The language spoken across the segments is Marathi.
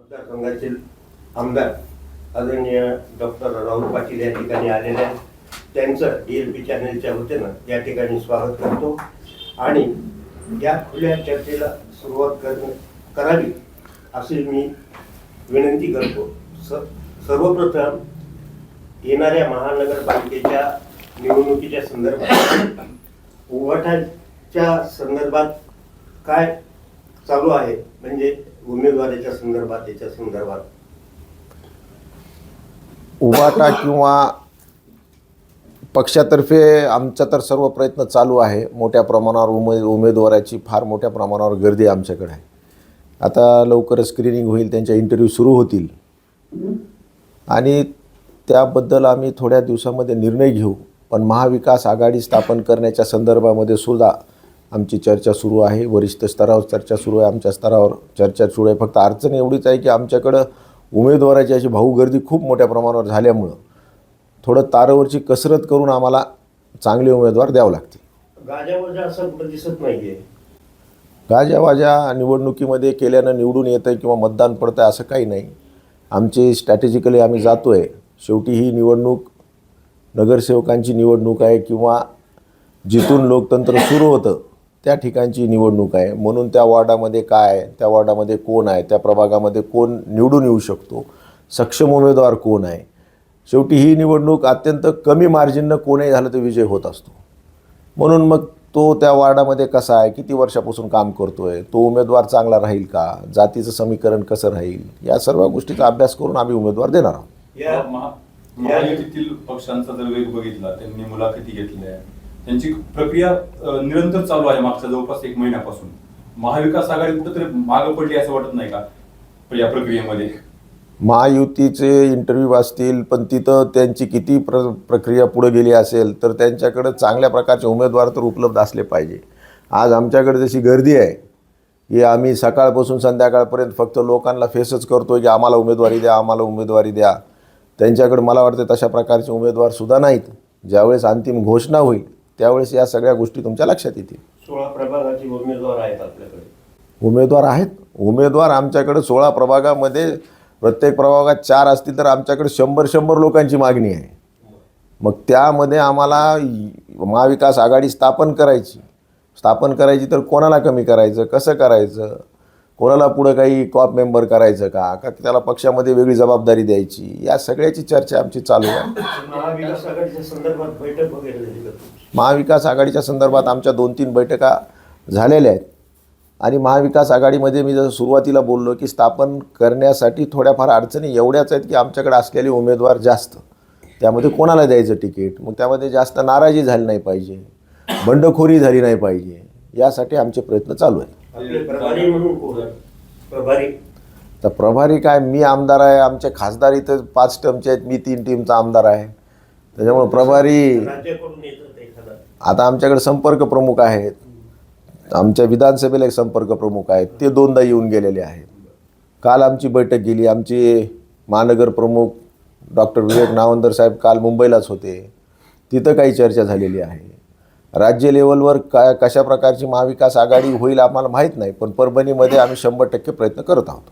मतदारसंघातील आमदार आदरणीय डॉक्टर राहुल पाटील या ठिकाणी आलेले आहेत. त्यांचं DLP चॅनलच्या वतीनं या ठिकाणी स्वागत करतो आणि या खुल्या चर्चेला सुरुवात करावी अशी मी विनंती करतो. सर्वप्रथम येणाऱ्या महानगरपालिकेच्या निवडणुकीच्या संदर्भात उभाटाच्या संदर्भात काय चालू आहे, म्हणजे उमेदवाराच्या संदर्भात त्याच्या संदर्भात उभाटा किंवा पक्षातर्फे आमचा तर सर्व प्रयत्न चालू आहे. मोठ्या प्रमाणावर उमेदवाराची फार मोठ्या प्रमाणावर गर्दी आमच्याकडे आहे. आता लवकरच स्क्रीनिंग होईल, त्यांच्या इंटरव्ह्यू सुरू होतील आणि त्याबद्दल आम्ही थोड्या दिवसामध्ये निर्णय घेऊ. पण महाविकास आघाडी स्थापन करण्याच्या संदर्भामध्ये सुद्धा आमची चर्चा सुरू आहे. वरिष्ठ स्तरावर चर्चा सुरू आहे, आमच्या स्तरावर चर्चा सुरू आहे. फक्त अडचण एवढीच आहे की आमच्याकडं उमेदवाराची अशी भाऊगर्दी खूप मोठ्या प्रमाणावर झाल्यामुळं थोडं तारेवरची कसरत करून आम्हाला चांगले उमेदवार द्यावं लागतील. गाजावाजा असं कुठं दिसत नाही आहे. गाजावाजा निवडणुकीमध्ये केल्यानं निवडून येतं आहे किंवा मतदान पडतं आहे असं काही नाही. आमची स्ट्रॅटेजिकली आम्ही जातो आहे. शेवटी ही निवडणूक नगरसेवकांची निवडणूक आहे किंवा जिथून लोकतंत्र सुरू होतं त्या ठिकाणची निवडणूक आहे. म्हणून त्या वॉर्डामध्ये काय आहे, त्या वॉर्डामध्ये कोण आहे, त्या प्रभागामध्ये कोण निवडून येऊ शकतो, सक्षम उमेदवार कोण आहे. शेवटी ही निवडणूक अत्यंत कमी मार्जिननं कोणीही झालं तर विजय होत असतो. म्हणून मग तो त्या वॉर्डामध्ये कसा आहे, किती वर्षापासून काम करतो आहे, तो उमेदवार चांगला राहील का, जातीचं समीकरण कसं राहील, या सर्व गोष्टीचा अभ्यास करून आम्ही उमेदवार देणार आहोत. या महायुतीतील पक्षांचा जर वेग बघितला, त्यांनी मुलाखती घेतल्या, त्यांची प्रक्रिया निरंतर चालू आहे मागच्या जवळपास 1 महिन्यापासून. महाविकास आघाडी कुठेतरी मागं पडली असं वाटत नाही का या प्रक्रियेमध्ये? महायुतीचे इंटरव्ह्यू असतील पण तिथं त्यांची किती प्रक्रिया पुढे गेली असेल तर त्यांच्याकडे चांगल्या प्रकारचे उमेदवार तर उपलब्ध असले पाहिजे. आज आमच्याकडे जशी गर्दी आहे की आम्ही सकाळपासून संध्याकाळपर्यंत फक्त लोकांना फेसच करतो की आम्हाला उमेदवारी द्या, आम्हाला उमेदवारी द्या. त्यांच्याकडे मला वाटतं तशा प्रकारचे उमेदवारसुद्धा नाहीत. ज्यावेळेस अंतिम घोषणा होईल त्यावेळेस या सगळ्या गोष्टी तुमच्या लक्षात येतील. 16 प्रभागाची उमेदवार आहेत आपल्याकडे. उमेदवार आहेत. उमेदवार आमच्याकडे 16 प्रभागामध्ये प्रत्येक प्रभागात 4 असतील तर आमच्याकडे 100 लोकांची मागणी आहे. मग त्यामध्ये आम्हाला महाविकास आघाडी स्थापन करायची तर कोणाला कमी करायचं, कसं करायचं, कोणाला पुढं काही कॉप मेंबर करायचं का त्याला पक्षामध्ये वेगळी जबाबदारी द्यायची, या सगळ्याची चर्चा आमची चालू आहे. महाविकास आघाडीच्या संदर्भात बैठक वगैरे झाली का? महाविकास आघाडीच्या संदर्भात आमच्या 2-3 बैठका झालेल्या आहेत आणि महाविकास आघाडीमध्ये मी जसं सुरुवातीला बोललो की स्थापन करण्यासाठी थोड्याफार अडचणी एवढ्याच आहेत की आमच्याकडे असलेले उमेदवार जास्त, त्यामध्ये कोणाला द्यायचं तिकीट, मग त्यामध्ये जास्त नाराजी झाली नाही पाहिजे, बंडखोरी झाली नाही पाहिजे, यासाठी आमचे प्रयत्न चालू आहेत. प्रभारी म्हणून कोण? प्रभारी तर प्रभारी काय, मी आमदार आहे, आमचे खासदार इथं 5 टर्मचे आहेत, मी 3 टीमचा आमदार आहे. त्याच्यामुळे प्रभारी राज्याकडून येतात एखादा. आता आमच्याकडे संपर्क प्रमुख आहेत. आमच्या विधानसभेला एक संपर्क प्रमुख आहेत, ते 2दा येऊन गेलेले आहेत. काल आमची बैठक गेली. आमचे महानगर प्रमुख डॉक्टर विवेक नावंदर साहेब काल मुंबईलाच होते, तिथं काही चर्चा झालेली आहे. राज्य लेवलवर कशा प्रकारची महाविकास आघाडी होईल आम्हाला माहीत नाही, पण परभणीमध्ये आम्ही 100% प्रयत्न करत आहोत.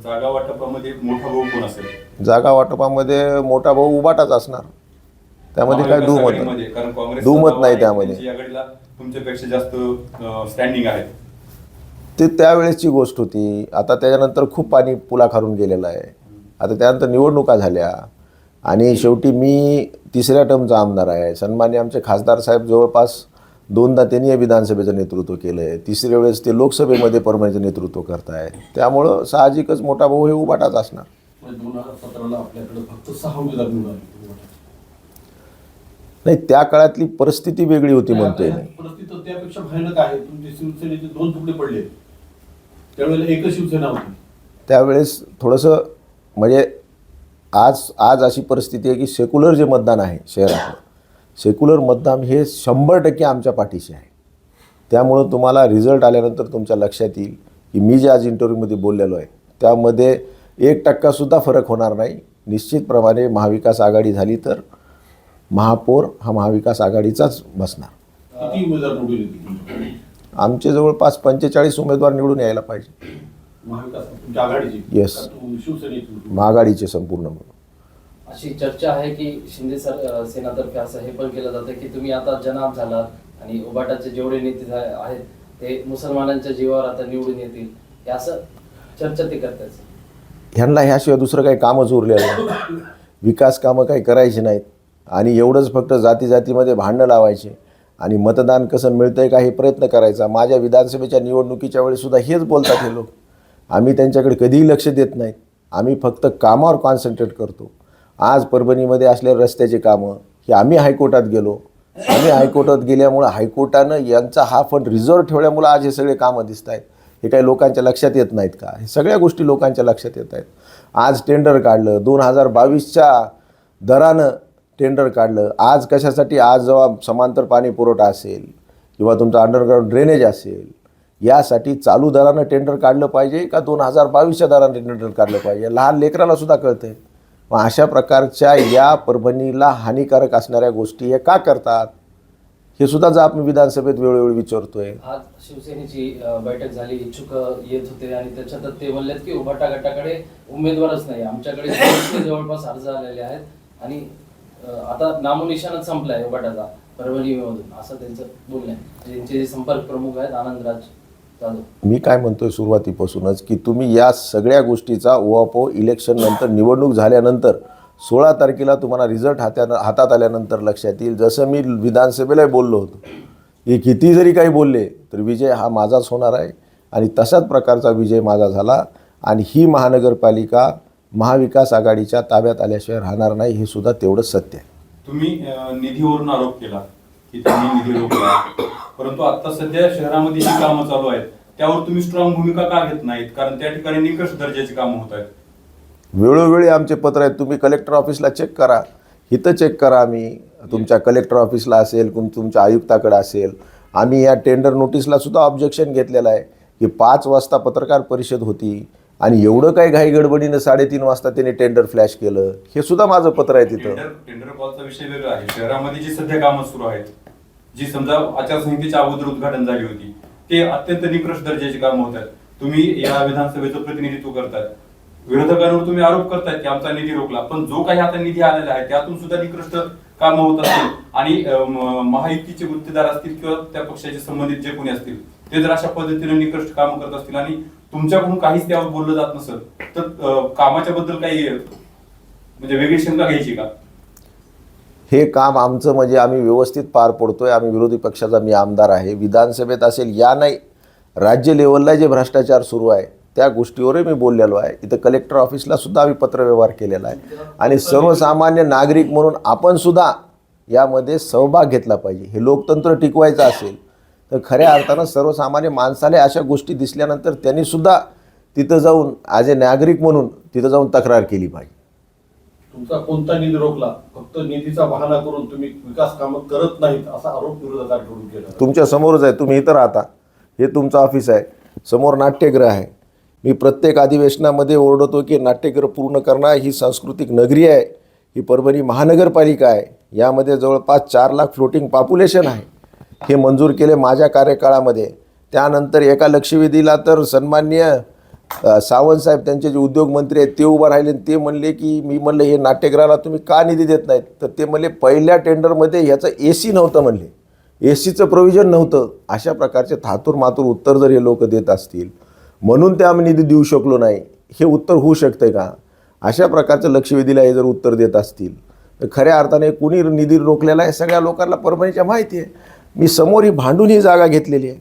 जागा वाटपामध्ये मोठा भाऊ कोण असेल? जागा वाटपामध्ये मोठा भाऊ उभाटाच असणार, त्यामध्ये काय दुमत नाही. त्यामध्ये तुमच्यापेक्षा जास्त स्टँडिंग आहे. ते त्यावेळेसची गोष्ट होती. आता त्याच्यानंतर खूप पाणी पुलाखालून गेलेलं आहे. आता त्यानंतर निवडणुका झाल्या आणि शेवटी मी 3ऱ्या टर्मचा आमदार आहे. सन्मान्य आमचे खासदार साहेब जवळपास 2दा त्यांनी विधानसभेचं नेतृत्व केलं आहे. 3ऱ्या वेळेस ते लोकसभेमध्ये परभणीचं नेतृत्व करत आहेत. त्यामुळं साहजिकच मोठा भाऊ हे उभाटाच असणार. 2017ला आपल्याकडे फक्त 6 उमेदवार निवडून आले. नाही, त्या काळातली परिस्थिती वेगळी होती म्हणतोय. परिस्थिती त्यापेक्षा भयानक आहे. तुमचे शिवसेनेचे 2 तुकडे पडले, त्यावेळेला एकच शिवसेना होती. त्यावेळेस थोडंसं म्हणजे आज अशी परिस्थिती आहे की सेक्युलर जे मतदान आहे शहरात, सेक्युलर मतदान हे 100% आमच्या पाठीशी आहे. त्यामुळं तुम्हाला रिझल्ट आल्यानंतर तुमच्या लक्षात येईल की मी जे आज इंटरव्ह्यूमध्ये बोललेलो आहे त्यामध्ये 1%सुद्धा फरक होणार नाही. निश्चितप्रमाणे महाविकास आघाडी झाली तर महापौर हा महाविकास आघाडीचाच बसणार. किती उमेदवार निवडून येतील? आमचे जवळपास 45 उमेदवार निवडून यायला पाहिजे. महाविकास तुमच्या आघाडीची Yes. का शिवसेनेची? महाआघाडीचे संपूर्ण म्हणून. अशी चर्चा आहे की शिंदे सेनातर्फे असं हे पण केलं जातं की तुम्ही आता जनाब झालात आणि उबाटाचे जेवढे नेते आहेत ते मुसलमानांच्या जीवावर आता निवडून येतील, हे असं चर्चा ते करतात. ह्यांना ह्याशिवाय दुसरं काही कामच उरलेलं नाही. विकास कामं काही करायची नाहीत आणि एवढंच फक्त जातीमध्ये भांडणं लावायचे आणि मतदान कसं मिळतंय का हे प्रयत्न करायचा. माझ्या विधानसभेच्या निवडणुकीच्या वेळेसुद्धा हेच बोलतात हे लोक. आम्ही त्यांच्याकडे कधीही लक्ष देत नाहीत. आम्ही फक्त कामावर कॉन्सन्ट्रेट करतो. आज परभणीमध्ये असलेल्या रस्त्याची कामं ही आम्ही हायकोर्टात गेलो. आम्ही हायकोर्टात गेल्यामुळं हायकोर्टानं यांचा हा फंड रिझर्व्ह ठेवल्यामुळं आज हे सगळे कामं दिसत आहेत. हे काही लोकांच्या लक्षात येत नाहीत का? हे सगळ्या गोष्टी लोकांच्या लक्षात येत आहेत. आज टेंडर काढलं 2022च्या दरानं टेंडर काढलं. आज कशासाठी? आज जेव्हा समांतर पाणी पुरवठा असेल किंवा तुमचा अंडरग्राऊंड ड्रेनेज असेल यासाठी चालू दरानं टेंडर काढलं पाहिजे का 2022च्या दरानं टेंडर काढलं पाहिजे? लहान लेकराला सुद्धा कळतंय. मग अशा प्रकारच्या या परभणीला हानिकारक असणाऱ्या गोष्टी हे का करतात हे सुद्धा जर आपण विधानसभेत वेळोवेळी विचारतोय. आज शिवसेनेची बैठक झाली, इच्छुक येत होते आणि त्याच्यात ते म्हणलेत की उभाटा गटाकडे उमेदवारच नाही, आमच्याकडे जवळपास अर्ज आलेले आहेत आणि आता नामोनिशाणच संपलाय उभाटाचा परभणीमधून, असं त्यांचं बोलणं आहे. त्यांचे जे संपर्क प्रमुख आहेत आनंदराज जाधव. मी काय म्हणतोय सुरुवातीपासूनच की तुम्ही या सगळ्या गोष्टीचा ओहापोह इलेक्शन नंतर निवडणूक झाल्यानंतर 16 तारखेला तुम्हाला रिझल्ट हातात आल्यानंतर लक्षात येईल. जसं मी विधानसभेलाही बोललो होतो की किती जरी काही बोलले तर विजय हा माझाच होणार आहे आणि तशाच प्रकारचा विजय माझा झाला आणि ही महानगरपालिका महाविकास आघाडीच्या ताब्यात आल्याशिवाय राहणार नाही, हे सुद्धा तेवढंच सत्य आहे. तुम्ही निधीवरून आरोप केला की त्यांनी निधी रोखला, परंतु आता सध्या शहरामध्ये जी कामं चालू आहेत त्यावर तुम्ही स्ट्रॉंग भूमिका का घेत नाहीत? कारण त्या ठिकाणी निकष दर्जाची कामं होत आहेत. वेळोवेळी आमचे पत्र आहेत. तुम्ही कलेक्टर ऑफिसला चेक करा, इथं चेक करा. आम्ही तुमच्या कलेक्टर ऑफिसला असेल तुमच्या आयुक्ताकडे असेल, आम्ही या टेंडर नोटीसला सुद्धा ऑब्जेक्शन घेतलेलं आहे की 5 वाजता पत्रकार परिषद होती आणि एवढं काही घाई गडबडीनं 3:30 वाजता त्यांनी टेंडर फ्लॅश केलं. हे सुद्धा माझं पत्र आहे तिथं. टेंडर कॉलचा विषय वेगळा आहे. शहरामध्ये जी सध्या कामं सुरू आहेत, जी समजा आचारसंहितेच्या अगोदर उद्घाटन झाली होती, ते अत्यंत निकृष्ट दर्जाची कामं होत आहेत. तुम्ही या विधानसभेचं प्रतिनिधित्व करताय, विरोधकांवर तुम्ही आरोप करतायत की आमचा निधी रोखला, पण जो काही आता निधी आलेला आहे त्यातून सुद्धा निकृष्ट कामं होत असतील आणि महायुतीचे गुत्तेदार असतील किंवा त्या पक्षाचे संबंधित जे कोणी असतील ते जर अशा पद्धतीने निकृष्ट कामं करत असतील आणि तुमच्याकडून काहीच त्यावर बोललं जात नसेल तर कामाच्या बद्दल काही म्हणजे वेगळी शंका घ्यायची का? हे काम आमचं म्हणजे आम्ही व्यवस्थित पार पडतोय. आम्ही विरोधी पक्षाचा मी आमदार आहे. विधानसभेत असेल या नाही, राज्य लेवलला जे भ्रष्टाचार सुरू आहे त्या गोष्टीवरही मी बोललेलो आहे. इथं कलेक्टर ऑफिसला सुद्धा आम्ही पत्रव्यवहार केलेला आहे आणि सर्वसामान्य नागरिक म्हणून आपण सुद्धा यामध्ये सहभाग घेतला पाहिजे. हे लोकतंत्र टिकवायचं असेल तर खऱ्या अर्थानं सर्वसामान्य माणसाला अशा गोष्टी दिसल्यानंतर त्यांनी सुद्धा तिथं जाऊन ॲज ए नागरिक म्हणून तिथं जाऊन तक्रार केली पाहिजे. तुमचा कोणता निधी रोखला? फक्त निधीचा बहाणा करून तुम्ही विकास कामं करत नाहीत असा आरोप विरोधकांकडून केला. तुमच्या समोरच आहे, तुम्ही इथं राहता, हे तुमचं ऑफिस आहे, समोर नाट्यगृह आहे. मी प्रत्येक अधिवेशनामध्ये ओरडतो की नाट्यगृह पूर्ण करणं ही सांस्कृतिक नगरी आहे, ही परभणी महानगरपालिका आहे, यामध्ये जवळपास 4 लाख फ्लोटिंग पॉप्युलेशन आहे. हे मंजूर केले माझ्या कार्यकाळामध्ये. त्यानंतर एका लक्षवेधीला तर सन्माननीय सावंतसाहेब त्यांचे जे उद्योगमंत्री आहेत ते उभं राहिले आणि ते म्हणले की मी म्हणलं हे नाट्यगृहाला तुम्ही का निधी देत नाहीत? तर ते म्हणले पहिल्या टेंडरमध्ये ह्याचं AC नव्हतं, म्हणले ACचं प्रोव्हिजन नव्हतं. अशा प्रकारचे थातूर मातूर उत्तर जर हे लोक देत असतील म्हणून ते आम्ही निधी देऊ शकलो नाही, हे उत्तर होऊ शकते का? अशा प्रकारचं लक्षवेधीला हे जर उत्तर देत असतील तर खऱ्या अर्थाने कुणी निधी रोखलेला आहे सगळ्या लोकांना परभणीच्या माहिती आहे. मी समोर ही भांडून ही जागा घेतलेली आहे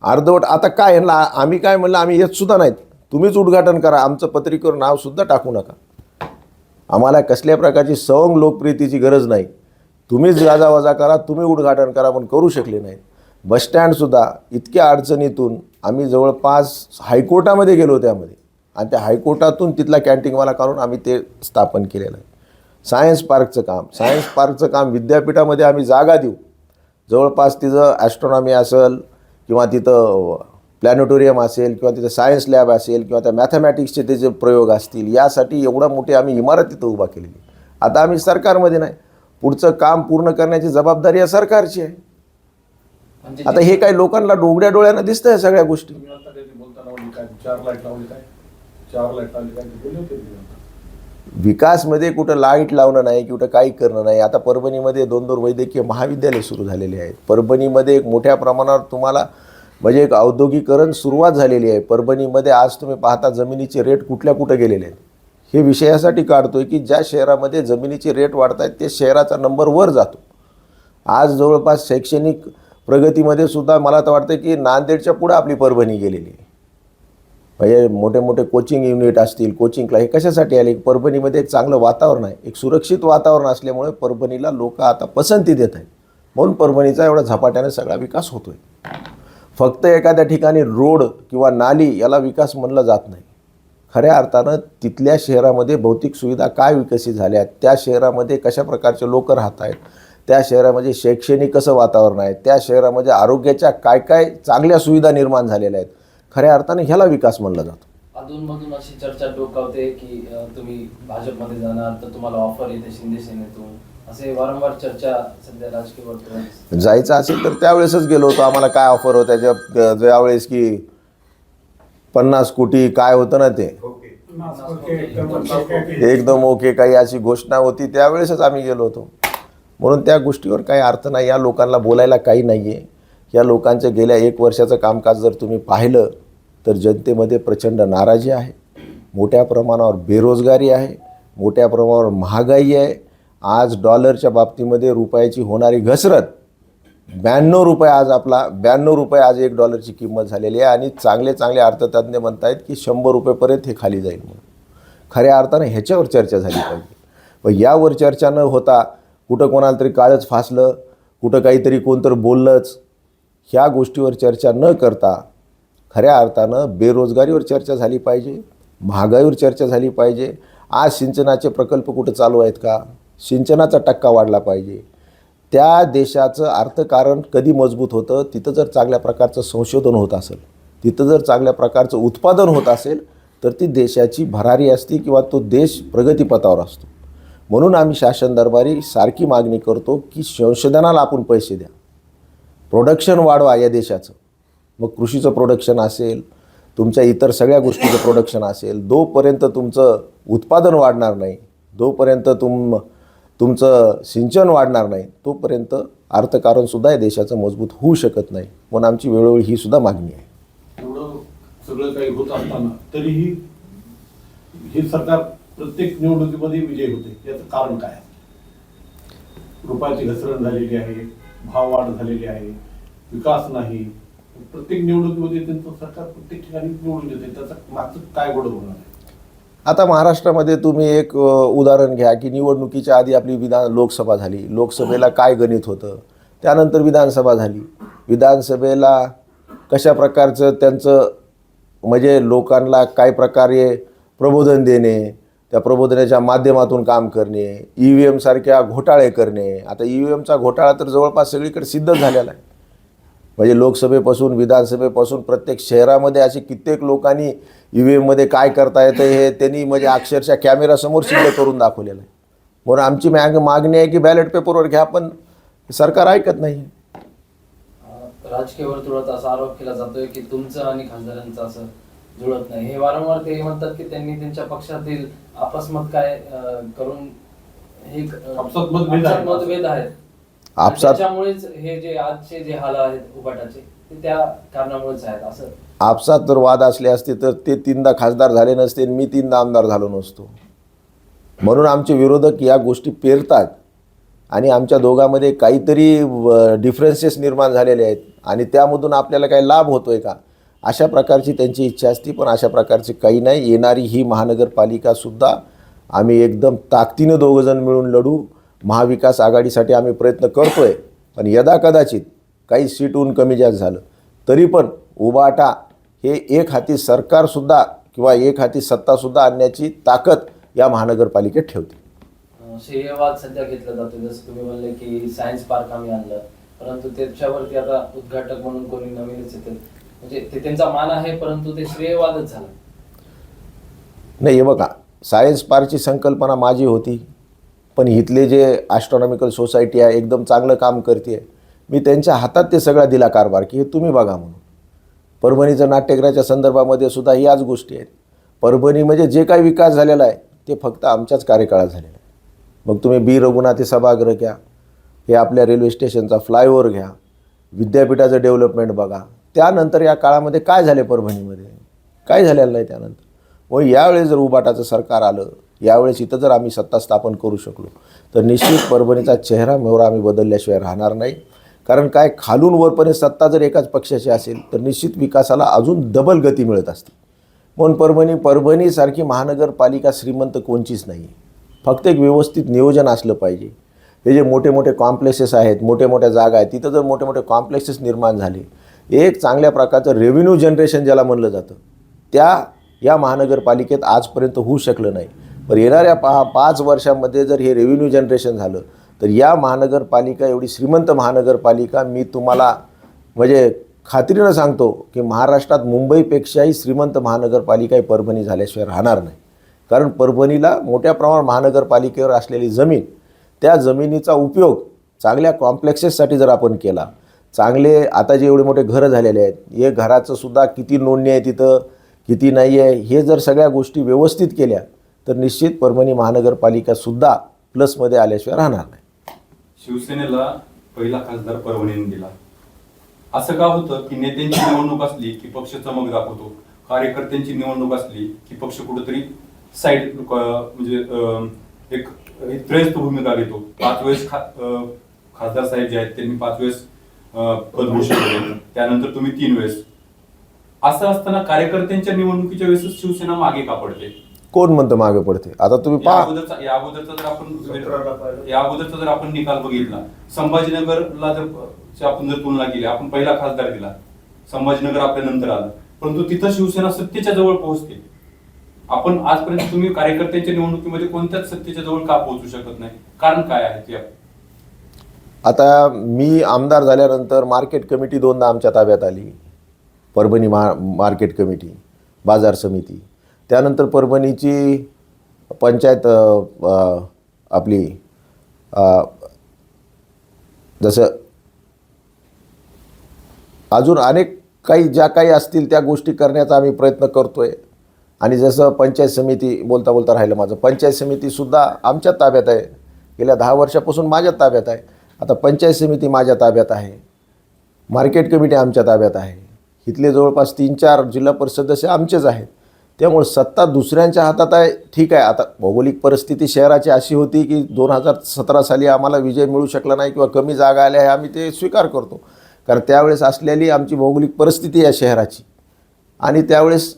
अर्धवट. आता काय ह्यांना आम्ही काय म्हणलं, आम्ही येत सुद्धा नाहीत, तुम्हीच उद्घाटन करा, आमचं पत्रिकेवर नावसुद्धा टाकू नका. आम्हाला कसल्या प्रकारची सवंग लोकप्रियतेची गरज नाही. तुम्हीच गाजावाजा करा, तुम्ही उद्घाटन करा, पण करू शकले नाहीत. बसस्टँडसुद्धा इतक्या अडचणीतून आम्ही जवळपास हायकोर्टामध्ये गेलो त्यामध्ये आणि त्या हायकोर्टातून तिथला कॅन्टीनवाला काढून आम्ही ते स्थापन केलेलं आहे. सायन्स पार्कचं काम विद्यापीठामध्ये आम्ही जागा देऊ. जवळपास तिथं ॲस्ट्रॉनॉमी असेल किंवा तिथं प्लॅनेटोरियम असेल किंवा तिथं सायन्स लॅब असेल किंवा त्या मॅथमॅटिक्सचे ते जे प्रयोग असतील यासाठी एवढा मोठी आम्ही इमारत तिथं उभा केलेली. आता आम्ही सरकारमध्ये नाही, पुढचं काम पूर्ण करण्याची जबाबदारी या सरकारची आहे. आता हे काही लोकांना डोगड्या डोळ्यानं दिसतंय सगळ्या गोष्टी. तुम्ही आता बोलताना काय 4 लाईट लावली काय? 4 लाईट लावली काय ते बोलले होते ते. विकासमध्ये कुठं लाईट लावणं नाही, कुठं काही करणं नाही. आता परभणीमध्ये 2 वैद्यकीय महाविद्यालय सुरू झालेले आहेत. परभणीमध्ये एक मोठ्या प्रमाणावर तुम्हाला म्हणजे एक औद्योगिकरण सुरुवात झालेली आहे. परभणीमध्ये आज तुम्ही पाहता जमिनीचे रेट कुठं गेलेले आहेत. हे विषयासाठी काढतोय की ज्या शहरामध्ये जमिनीचे रेट वाढत आहेत ते शहराचा नंबर वर जातो. आज जवळपास शैक्षणिक प्रगतीमध्ये सुद्धा मला तर वाटतं की नांदेडच्या पुढे आपली परभणी गेलेली आहे. म्हणजे मोठे मोठे कोचिंग युनिट असतील, कोचिंग क्लास, हे कशासाठी आले? परभणीमध्ये एक चांगलं वातावरण आहे, एक सुरक्षित वातावरण असल्यामुळे परभणीला लोक आता पसंती देत आहेत. म्हणून परभणीचा एवढा झपाट्याने सगळा विकास होतोय. फक्त एखाद्या ठिकाणी रोड किंवा नाली याला विकास म्हणलं जात नाही. खऱ्या अर्थानं तिथल्या शहरामध्ये भौतिक सुविधा काय विकसित झाल्या आहेत, त्या शहरामध्ये कशा प्रकारचे लोक राहत आहेत, त्या शहरामध्ये शैक्षणिक कसं वातावरण आहे, त्या शहरामध्ये आरोग्याच्या काय काय चांगल्या सुविधा निर्माण झालेल्या आहेत, खऱ्या अर्थाने ह्याला विकास म्हणलं जातं. अधूनमधून अशी चर्चा डोकावते की तुम्ही भाजपमध्ये जाणार तर तुम्हाला ऑफर येते शिंदे सेनेतून, असे वारंवार चर्चा सध्या राजकीय वर्तुळात. जायचं असेल तर त्यावेळेसच गेलो होतो. आम्हाला काय ऑफर होत्या ज्यावेळेस की 50 कोटी काय होतं ना ते एकदम ओके काही अशी घोषणा होती, त्यावेळेसच आम्ही गेलो होतो. म्हणून त्या गोष्टीवर काही अर्थ नाही. या लोकांना बोलायला काही नाही आहे. या लोकांचं गेल्या 1 वर्षाचं कामकाज जर तुम्ही पाहिलं तर जनतेमध्ये प्रचंड नाराजी आहे, मोठ्या प्रमाणावर बेरोजगारी आहे, मोठ्या प्रमाणावर महागाई आहे. आज डॉलरच्या बाबतीमध्ये रुपयाची होणारी घसरत 92 रुपये, आज आपला 92 रुपये आज $1 किंमत झालेली आहे. आणि चांगले चांगले अर्थतज्ञ म्हणत आहेत की 100 रुपयेपर्यंत हे खाली जाईल म्हणून. खऱ्या अर्थानं ह्याच्यावर चर्चा झाली पाहिजे. पण यावर चर्चा न होता कुठं कोणाला तरी काळच फासलं, कुठं काहीतरी कोणतरी बोललंच, ह्या गोष्टीवर चर्चा न करता खऱ्या अर्थानं बेरोजगारीवर चर्चा झाली पाहिजे, महागाईवर चर्चा झाली पाहिजे. आज सिंचनाचे प्रकल्प कुठं चालू आहेत का? सिंचनाचा टक्का वाढला पाहिजे. त्या देशाचं अर्थकारण कधी मजबूत होतं? तिथं जर चांगल्या प्रकारचं संशोधन होत असेल, तिथं जर चांगल्या प्रकारचं उत्पादन होत असेल तर ती देशाची भरारी असते किंवा तो देश प्रगतीपथावर असतो. म्हणून आम्ही शासन दरबारी सारखी मागणी करतो की संशोधनाला आपण पैसे द्या, प्रोडक्शन वाढवा या देशाचं. मग कृषीचं प्रोडक्शन असेल, तुमच्या इतर सगळ्या गोष्टीचं प्रोडक्शन असेल, जोपर्यंत तुमचं उत्पादन वाढणार नाही, जोपर्यंत तुमचं सिंचन वाढणार नाही, तोपर्यंत अर्थकारणसुद्धा या देशाचं मजबूत होऊ शकत नाही. म्हणून आमची वेळोवेळी ही सुद्धा मागणी आहे. एवढं सगळं काही होत असताना तरीही हे सरकार प्रत्येक निवडणुकीमध्ये विजय होते. याचं कारण काय? रुपयाची घसरण झालेली आहे, भाव वाढ झालेली आहे, विकास नाही. प्रत्येक निवडणुकीमध्ये त्यांचं सरकार प्रत्येक ठिकाणी निवडून येते. त्याचं मागचं काय घडवून होणार आहे? आता महाराष्ट्रामध्ये तुम्ही एक उदाहरण घ्या की निवडणुकीच्या आधी आपली लोकसभा झाली. लोकसभेला काय गणित होतं, त्यानंतर विधानसभा झाली. विधानसभेला कशा प्रकारचं त्यांचं म्हणजे लोकांना काय प्रकारे प्रबोधन देणे, त्या प्रबोधनाच्या माध्यमातून काम करणे, EVM सारख्या घोटाळे करणे. आता EVMचा घोटाळा तर जवळपास सगळीकडे सिद्ध झालेला आहे. म्हणजे लोकसभेपासून विधानसभेपासून प्रत्येक शहरामध्ये असे कित्येक लोकांनी EVMमध्ये काय करता येतं हे त्यांनी म्हणजे अक्षरशः कॅमेरासमोर सिद्ध करून दाखवलेलं आहे. म्हणून आमची मागणी आहे की बॅलेट पेपरवर घ्या, पण सरकार ऐकत नाही. राजकीय वर्तुळात असा आरोप केला जातोय की तुमचं आणि खासदारांचं असं जुळत नाही. हे वारंवार ते म्हणतात की त्यांनी त्यांच्या पक्षातील आपसमत काय करून हे आपसात मतभेद आहेत. त्याच्यामुळेच हे जे आजचे जे हाल आहेत उभाटाचे ते त्या कारणामुळेच आहेत. असं आपसात जर वाद असले असते तर ते 3दा खासदार झाले नसते, मी 3दा आमदार झालो नसतो. म्हणून आमचे विरोधक या गोष्टी पेरतात आणि आमच्या दोघांमध्ये काहीतरी डिफरन्सेस निर्माण झालेले आहेत आणि त्यामधून आपल्याला काही लाभ होतोय का, अशा प्रकारची त्यांची इच्छा असते. पण अशा प्रकारचे काही नाही. येणारी ही महानगरपालिकासुद्धा आम्ही एकदम ताकदीनं दोघंजण मिळून लढू. महाविकास आघाडीसाठी आम्ही प्रयत्न करतोय. पण यदाकदाचित काही सीटहून कमी जास्त झालं तरी पण उभाटा हे एक हाती सरकारसुद्धा किंवा एक हाती सत्तासुद्धा आणण्याची ताकद या महानगरपालिकेत ठेवते. श्रेयवाद सध्या घेतला जातो. जसं तुम्ही म्हणले की सायन्स पार्क आम्ही आणलं, परंतु त्याच्यावरती आता उद्घाटक म्हणून कोणी नवीनच येते. म्हणजे ते त्यांचा मान आहे, परंतु ते श्रेयवादच झाला नाही. हे बघा, सायन्स पार्कची संकल्पना माझी होती, पण इथले जे ॲस्ट्रॉनॉमिकल सोसायटी आहे एकदम चांगलं काम करते. मी त्यांच्या हातात ते सगळा दिला कारभार की हे तुम्ही बघा म्हणून. परभणीचं नाट्यगृहाच्या संदर्भामध्ये सुद्धा याच गोष्टी आहेत. परभणी म्हणजे जे काही विकास झालेला आहे ते फक्त आमच्याच कार्यकाळात झालेला आहे. मग तुम्ही बी रघुनाथी सभागृह घ्या, हे आपल्या रेल्वे स्टेशनचा फ्लायओव्हर घ्या, विद्यापीठाचं डेव्हलपमेंट बघा. त्यानंतर या काळामध्ये काय झाले परभणीमध्ये? काय झालेलं नाही त्यानंतर. मग यावेळेस जर उबाटाचं सरकार आलं, यावेळेस इथं जर आम्ही सत्ता स्थापन करू शकलो तर निश्चित परभणीचा चेहरा मोहरा आम्ही बदलल्याशिवाय राहणार नाही. कारण काय, खालून वरपर्यंत सत्ता जर एकाच पक्षाची असेल तर निश्चित विकासाला अजून डबल गती मिळत असते. म्हणून परभणीसारखी महानगरपालिका श्रीमंत कोणचीच नाही. फक्त एक व्यवस्थित नियोजन असलं पाहिजे. हे जे मोठे मोठे कॉम्प्लेक्सेस आहेत, मोठ्या मोठ्या जागा आहेत, तिथं जर मोठे मोठे कॉम्प्लेक्सेस निर्माण झाले, एक चांगल्या प्रकारचं रेव्हेन्यू जनरेशन ज्याला म्हणलं जातं, या महानगरपालिकेत आजपर्यंत होऊ शकलं नाही. पण येणाऱ्या 5 वर्षामध्ये जर हे रेव्हेन्यू जनरेशन झालं तर या महानगरपालिका एवढी श्रीमंत महानगरपालिका मी तुम्हाला म्हणजे खात्रीनं सांगतो की महाराष्ट्रात मुंबईपेक्षाही श्रीमंत महानगरपालिका ही परभणी झाल्याशिवाय राहणार नाही. कारण परभणीला मोठ्या प्रमाणात महानगरपालिकेवर असलेली जमीन, त्या जमिनीचा उपयोग चांगल्या कॉम्प्लेक्सेससाठी जर आपण केला, चांगले आता जे एवढे मोठे घरं झालेले आहेत, हे घराचं सुद्धा किती नोंदणी आहे तिथं, किती नाही आहे, हे जर सगळ्या गोष्टी व्यवस्थित केल्या तर निश्चित परभणी महानगरपालिकासुद्धा प्लसमध्ये आल्याशिवाय राहणार नाही. शिवसेनेला पहिला खासदार परभणीने दिला. असं का होतं की नेत्यांची निवडणूक असली की पक्ष चमक दाखवतो, कार्यकर्त्यांची निवडणूक असली की पक्ष कुठेतरी साईड म्हणजे एक त्रयस्थ भूमिका घेतो. 5 वेळेस खासदार साहेब जे आहेत त्यांनी 5 वेळेस पदभूषण केले, त्यानंतर तुम्ही 3 वेळेस. असं असताना कार्यकर्त्यांच्या निवडणुकीच्या वेळेस शिवसेना मागे का पडते? कोण म्हणतं मागे पडते? आता तुम्ही या पहा, अगोदरचा जर आपण निकाल बघितला, संभाजीनगरला जर आपण जर तुलना केली, आपण पहिला खासदार दिला, संभाजीनगर आपल्या नंतर आलं, परंतु तिथं शिवसेना सत्तेच्या जवळ पोहोचते. आपण आजपर्यंत तुम्ही कार्यकर्त्यांच्या निवडणुकीमध्ये कोणत्याच सत्तेच्या जवळ का पोहोचू शकत नाही? कारण काय आहे ते? आता मी आमदार झाल्यानंतर मार्केट कमिटी 2दा आमच्या ताब्यात आली. परभणी मार्केट कमिटी, बाजार समिती. त्यानंतर परभणीची पंचायत आपली जसं अजून अनेक काही ज्या काही असतील त्या गोष्टी करण्याचा आम्ही प्रयत्न करतो आहे. आणि जसं पंचायत समिती बोलता बोलता राहिलं माझं, पंचायत समितीसुद्धा आमच्या ताब्यात आहे. गेल्या 10 वर्षापासून माझ्या ताब्यात आहे. आता पंचायत समिती माझ्या ताब्यात आहे, मार्केट कमिटी आमच्या ताब्यात आहे. इथले जवळपास 3-4 जिल्हा परिषद सदस्य आमचेच आहेत. त्यामुळे सत्ता दुसऱ्यांच्या हातात आहे, ठीक आहे. आता भौगोलिक परिस्थिती शहराची अशी होती की 2017 साली आम्हाला विजय मिळू शकला नाही किंवा कमी जागा आल्या आहे, आम्ही ते स्वीकार करतो. कारण त्यावेळेस असलेली आमची भौगोलिक परिस्थिती या शहराची, आणि त्यावेळेस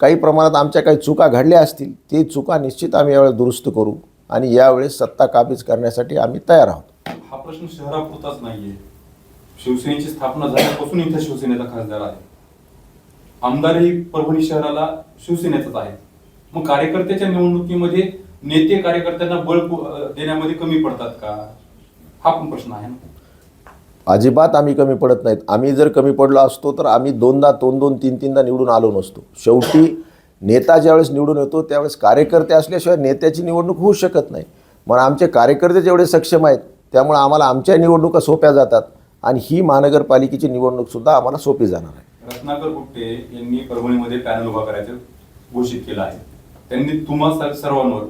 काही प्रमाणात आमच्या काही चुका घडल्या असतील, ती चुका निश्चित आम्ही यावेळेस दुरुस्त करू आणि यावेळेस सत्ता काबीज करण्यासाठी आम्ही तयार आहोत. हा प्रश्न शहरापुरताच नाहीये. शिवसेनेची स्थापना झाल्यापासून इथं शिवसेनेचा खासदार आहे, आमदारही परभणी शहराला शिवसेनेचाच आहे. मग कार्यकर्त्याच्या निवडणुकीमध्ये नेते कार्यकर्त्यांना बळ देण्यामध्ये कमी पडतात का? हा पण प्रश्न आहे ना. अजिबात आम्ही कमी पडत नाहीत. आम्ही जर कमी पडलो असतो तर आम्ही 2दा 3-3दा निवडून आलो नसतो. शेवटी नेता ज्यावेळेस निवडून येतो त्यावेळेस कार्यकर्ते असल्याशिवाय नेत्याची निवडणूक होऊ शकत नाही. मग आमचे कार्यकर्ते जेवढे सक्षम आहेत त्यामुळे आम्हाला आमच्या निवडणुका सोप्या जातात आणि ही महानगरपालिकेची निवडणूकसुद्धा आम्हाला सोपी जाणार आहे. रत्नाकर गुट्टे यांनी परभणीमध्ये पॅनल उभा करायचं घोषित केलं आहे. त्यांनी तुम्हा सर्वांवर,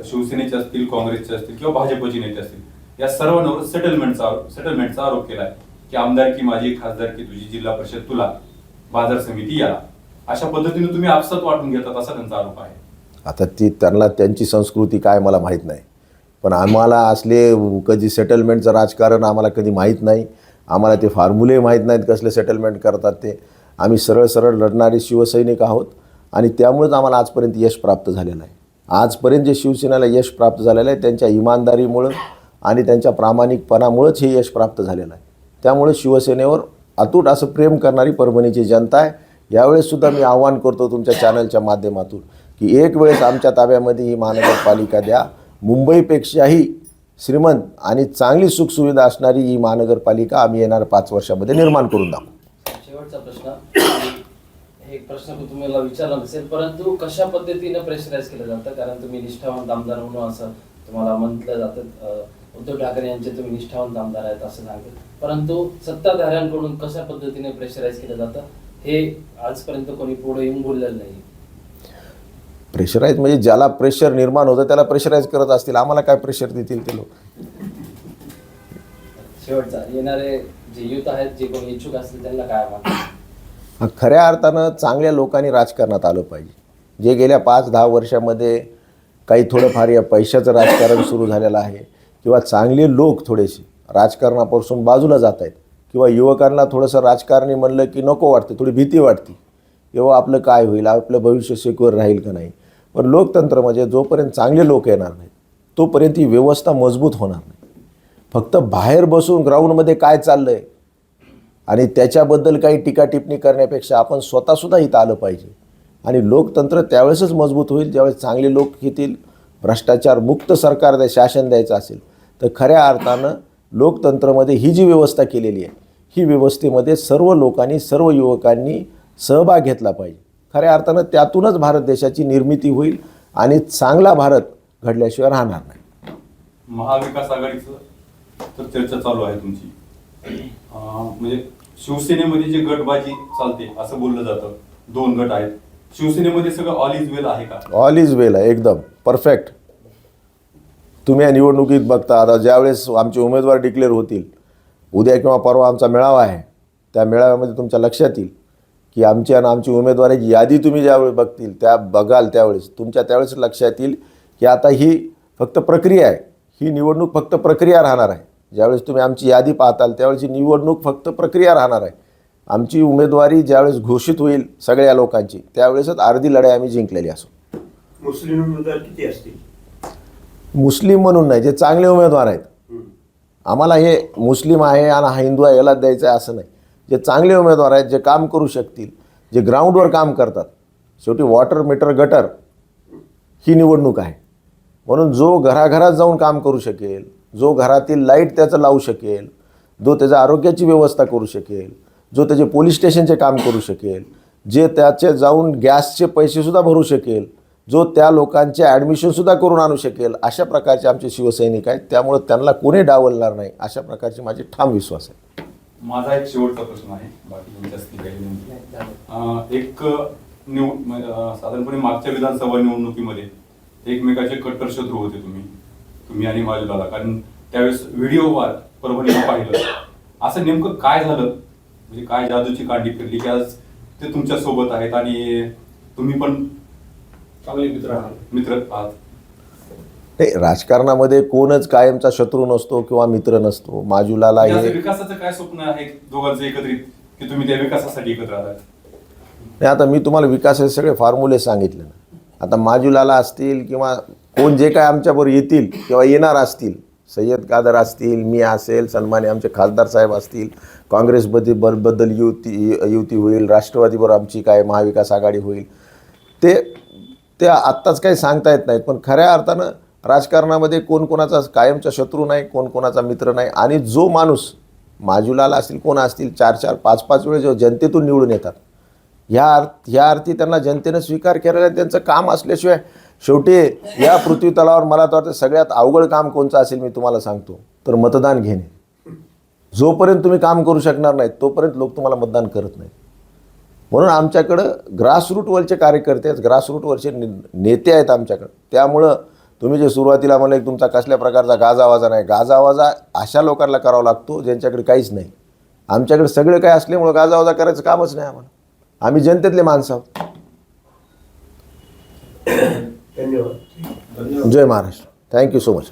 शिवसेनेचे असतील, काँग्रेसचे असतील किंवा भाजपचे नेते असतील, या सर्वांवर सेटलमेंटचा आरोप केला आहे की आमदारकी माझी, खासदारकी तुझी, जिल्हा परिषद तुला, बाजार समिती याला, अशा पद्धतीने तुम्ही आपसात वाटून घेतात असा त्यांचा आरोप आहे. आता त्यांची संस्कृती काय मला माहीत नाही, पण आम्हाला असले कधी सेटलमेंटचं राजकारण आम्हाला कधी माहीत नाही. आम्हाला ते फॉर्म्युले माहीत नाहीत कसले सेटलमेंट करतात ते. आम्ही सरळ लढणारे शिवसैनिक आहोत आणि त्यामुळेच आम्हाला आजपर्यंत यश प्राप्त झालेलं आहे. आजपर्यंत जे शिवसेनेला यश प्राप्त झालेलं आहे त्यांच्या इमानदारीमुळं आणि त्यांच्या प्रामाणिकपणामुळंच हे यश प्राप्त झालेलं आहे. त्यामुळे शिवसेनेवर अतूट असं प्रेम करणारी परभणीची जनता आहे. यावेळेससुद्धा मी आवाहन करतो तुमच्या चॅनलच्या माध्यमातून की एक वेळेस आमच्या ताब्यामध्ये ही महानगरपालिका द्या. मुंबईपेक्षाही श्रीमंत आणि चांगली सुखसुविधा असणारी ही महानगरपालिका आम्ही येणाऱ्या 5 वर्षामध्ये निर्माण करून दाखवू. शेवटचा प्रश्न, हे एक प्रश्न तुम्हाला विचारला नसेल, परंतु कशा पद्धतीने प्रेशराईज केलं जातं? कारण तुम्ही निष्ठावंत आमदार म्हणून असं तुम्हाला म्हटलं जातं, उद्धव ठाकरे यांचे तुम्ही निष्ठावंत आमदार आहेत असं सांगतात, परंतु सत्ताधाऱ्यांकडून कशा पद्धतीने प्रेशराईज केलं जातं हे आजपर्यंत कोणी पुढे येऊन बोललेलं नाही. प्रेशराईज म्हणजे ज्याला प्रेशर निर्माण होतं त्याला प्रेशराईज करत असतील, आम्हाला काय प्रेशर देतील ते लोक. शेवटचा येणारे जे युथ आहेत, जे कोणी इच्छुक असतील त्यांना काय आव्हान? खऱ्या अर्थानं चांगल्या लोकांनी राजकारणात आलं पाहिजे. जे गेल्या 5-10 वर्षामध्ये काही थोडंफार या पैशाचं राजकारण सुरू झालेलं आहे, किंवा चांगले लोक थोडेसे राजकारणापासून बाजूला जात आहेत, किंवा युवकांना थोडंसं राजकारणी म्हणलं की नको वाटते, थोडी भीती वाटते, किंवा आपलं काय होईल, आपलं भविष्य सिक्युअर राहील का नाही. पण लोकतंत्र म्हणजे जोपर्यंत चांगले लोक येणार नाहीत तोपर्यंत ही व्यवस्था मजबूत होणार नाही. फक्त बाहेर बसून ग्राउंडमध्ये काय चाललं आहे आणि त्याच्याबद्दल काही टीका टिप्पणी करण्यापेक्षा आपण स्वतःसुद्धा इथं आलं पाहिजे. आणि लोकतंत्र त्यावेळेसच मजबूत होईल ज्यावेळेस चांगले लोक येतील. भ्रष्टाचार मुक्त सरकार शासन द्यायचं असेल तर खऱ्या अर्थानं लोकतंत्रामध्ये ही जी व्यवस्था केलेली आहे, ही व्यवस्थेमध्ये सर्व लोकांनी, सर्व युवकांनी सहभाग घेतला पाहिजे. खऱ्या अर्थानं त्यातूनच भारत देशाची निर्मिती होईल आणि चांगला भारत घडल्याशिवाय राहणार नाही. महाविकास आघाडीचं तर चर्चा चालू आहे तुमची. म्हणजे शिवसेनेमध्ये जे गटबाजी चालते असं बोललं जातं, 2 गट आहेत. शिवसेनेमध्ये सगळं ऑल इज वेल आहे का? ऑल इज वेल आहे, एकदम परफेक्ट. तुम्ही या निवडणुकीत बघता, आता ज्यावेळेस आमचे उमेदवार डिक्लेअर होतील, उद्या किंवा परवा आमचा मेळावा आहे, त्या मेळाव्यामध्ये तुमच्या लक्षात येईल की आमची आणि आमची उमेदवाराची यादी तुम्ही ज्यावेळेस बघाल त्यावेळेस त्यावेळेस लक्षात येईल की आता ही फक्त प्रक्रिया आहे, ही निवडणूक फक्त प्रक्रिया राहणार आहे. ज्यावेळेस तुम्ही आमची यादी पाहताल त्यावेळेस ही निवडणूक फक्त प्रक्रिया राहणार आहे. आमची उमेदवारी ज्यावेळेस घोषित होईल सगळ्या लोकांची, त्यावेळेसच अर्धी लढाई आम्ही जिंकलेली असू. मुस्लिम उमेदवार किती असतील? मुस्लिम म्हणून नाही, जे चांगले उमेदवार आहेत. आम्हाला हे मुस्लिम आहे आणि हा हिंदू आहे यालाच द्यायचं आहे असं नाही. जे चांगले उमेदवार आहेत, जे काम करू शकतील, जे ग्राउंडवर काम करतात. शेवटी वॉटर मीटर गटर ही निवडणूक आहे, म्हणून जो घराघरात जाऊन काम करू शकेल, जो घरातील लाईट त्याचं लावू शकेल, जो त्याच्या आरोग्याची व्यवस्था करू शकेल, जो त्याचे पोलीस स्टेशनचे काम करू शकेल, जे त्याचे जाऊन गॅसचे पैसेसुद्धा भरू शकेल, जो त्या लोकांचे ॲडमिशनसुद्धा करून आणू शकेल, अशा प्रकारचे आमचे शिवसैनिक आहेत. त्यामुळे त्यांना कोणी डावलणार नाही अशा प्रकारचे माझे ठाम विश्वास आहे. माझा एक शेवटचा प्रश्न आहे, बाकी तुमच्या काही एक साधारणपणे मागच्या विधानसभा निवडणुकीमध्ये एकमेकाचे कट्टर शत्रू होते तुम्ही आणि माजूदादा. कारण त्यावेळेस व्हिडिओवर परभणीला पाहिलं. असं नेमकं काय झालं, म्हणजे काय जादूची कांडी फिरली की आज ते तुमच्या सोबत आहेत आणि तुम्ही पण चांगले मित्र आहात? नाही, राजकारणामध्ये कोणच कायमचा शत्रू नसतो किंवा मित्र नसतो. माजुलाला हे विकासाचं काय स्वप्न आहे दोघांचं एकत्रित, की तुम्ही त्या विकासासाठी एकत्र आहात? नाही, आता मी तुम्हाला विकासाचे सगळे फॉर्म्युले सांगितले ना. आता माजुलाला असतील किंवा कोण जे काय आमच्याबरोबर येतील किंवा येणार असतील, सय्यद कादर असतील, मी असेल, सन्मान्य आमचे खासदार साहेब असतील, काँग्रेसबद्दल युती होईल, राष्ट्रवादीबरोबर आमची काय महाविकास आघाडी होईल, ते आत्ताच काही सांगता येत नाहीत. पण खऱ्या अर्थानं राजकारणामध्ये कोण कोणाचा कायमचा शत्रू नाही, कोण कोणाचा मित्र नाही. आणि जो माणूस माजुलाला असतील, कोण असतील, 4-4, 5-5 वेळेस जो जनतेतून निवडून येतात, ह्या अर्थी त्यांना जनतेनं स्वीकार केलेला आहे. त्यांचं काम असल्याशिवाय शेवटी या पृथ्वी तलावर मला तर वाटतं सगळ्यात अवघड काम कोणचं असेल मी तुम्हाला सांगतो तर मतदान घेणे. जोपर्यंत तुम्ही काम करू शकणार नाहीत तोपर्यंत लोक तुम्हाला मतदान करत नाहीत. म्हणून आमच्याकडं ग्रासरूटवरचे कार्यकर्ते आहेत, ग्रासरूटवरचे नेते आहेत आमच्याकडं. त्यामुळं तुम्ही जे सुरुवातीला म्हणलं की तुमचा कसल्या प्रकारचा गाजावाजा नाही, गाजावाजा अशा लोकांना करावा लागतो ज्यांच्याकडे काहीच नाही. आमच्याकडे सगळं काय असल्यामुळं गाजावाजा करायचं कामच नाही आम्हाला. आम्ही जनतेतले माणसं आहोत. धन्यवाद. जय महाराष्ट्र. Thank you so much.